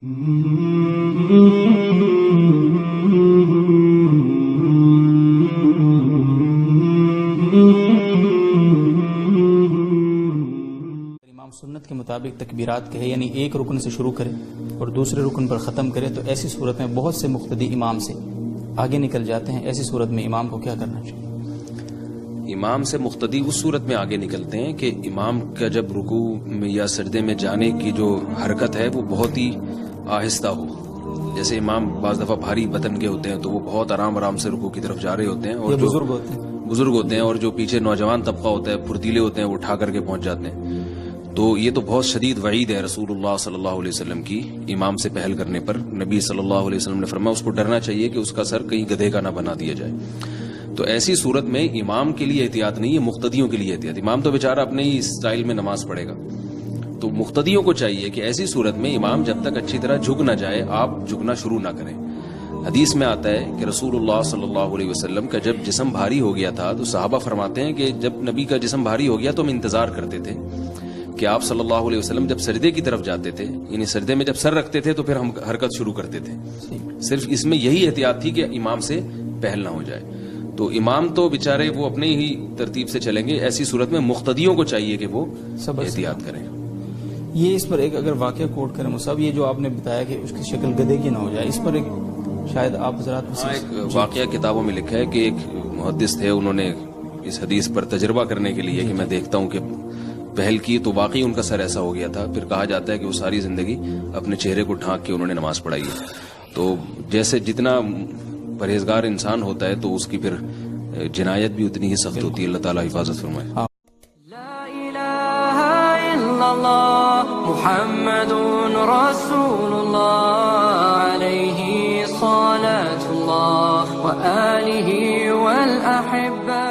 امام سنت کے مطابق تکبیرات کہے، یعنی ایک رکن سے شروع کرے اور دوسرے رکن پر ختم کرے، تو ایسی صورت میں بہت سے مقتدی امام سے آگے نکل جاتے ہیں. ایسی صورت میں امام کو کیا کرنا چاہیے؟ امام سے مقتدی اس صورت میں آگے نکلتے ہیں کہ امام کا جب رکوع میں یا سجدے میں جانے کی جو حرکت ہے وہ بہت ہی آہستہ ہو. جیسے امام بعض دفعہ بھاری بدن کے ہوتے ہیں تو وہ بہت آرام آرام سے رکوع کی طرف جا رہے ہوتے ہیں، اور جو بزرگ ہوتے ہیں اور جو پیچھے نوجوان طبقہ ہوتا ہے، پھرتیلے ہوتے ہیں، وہ اٹھا کر کے پہنچ جاتے ہیں. تو یہ تو بہت شدید وعید ہے رسول اللہ صلی اللہ علیہ وسلم کی امام سے پہل کرنے پر. نبی صلی اللہ علیہ وسلم نے فرمایا اس کو ڈرنا چاہیے کہ اس کا سر کہیں گدھے کا نہ بنا دیا جائے. تو ایسی صورت میں امام کے لیے احتیاط نہیں ہے، مقتدیوں کے لیے احتیاط. امام تو بیچارہ اپنے ہی اسٹائل میں نماز پڑھے گا، تو مقتدیوں کو چاہیے کہ ایسی صورت میں امام جب تک اچھی طرح جھک نہ جائے آپ جھکنا شروع نہ کریں. حدیث میں آتا ہے کہ رسول اللہ صلی اللہ علیہ وسلم کا جب جسم بھاری ہو گیا تھا تو صحابہ فرماتے ہیں کہ جب نبی کا جسم بھاری ہو گیا تو ہم انتظار کرتے تھے کہ آپ صلی اللہ علیہ وسلم جب سجدے کی طرف جاتے تھے، یعنی سجدے میں جب سر رکھتے تھے تو پھر ہم حرکت شروع کرتے تھے. صرف اس میں یہی احتیاط تھی کہ امام سے پہل نہ ہو جائے. تو امام تو بیچارے وہ اپنے ہی ترتیب سے چلیں گے. ایسی صورت میں مقتدیوں کو چاہیے کہ وہ احتیاط کریں. یہ اس پر ایک اگر واقعہ کوٹ کریں مصعب، یہ جو آپ نے بتایا کہ اس کی شکل گدھے کی نہ ہو جائے، اس پر ایک شاید آپ حضرات ایک واقعہ کتابوں میں لکھا ہے کہ ایک محدث تھے، انہوں نے اس حدیث پر تجربہ کرنے کے لیے کہ میں دیکھتا ہوں کہ پہل کی تو واقعی ان کا سر ایسا ہو گیا تھا. پھر کہا جاتا ہے کہ وہ ساری زندگی اپنے چہرے کو ڈھانک کے انہوں نے نماز پڑھائی ہے. تو جیسے جتنا پرہیزگار انسان ہوتا ہے تو اس کی پھر جنایت بھی اتنی ہی سخت ہوتی ہے. اللہ تعالیٰ حفاظت فرمائے. لا الہ الا اللہ محمد رسول اللہ علیہ صلاة اللہ وآلہ والأحبہ.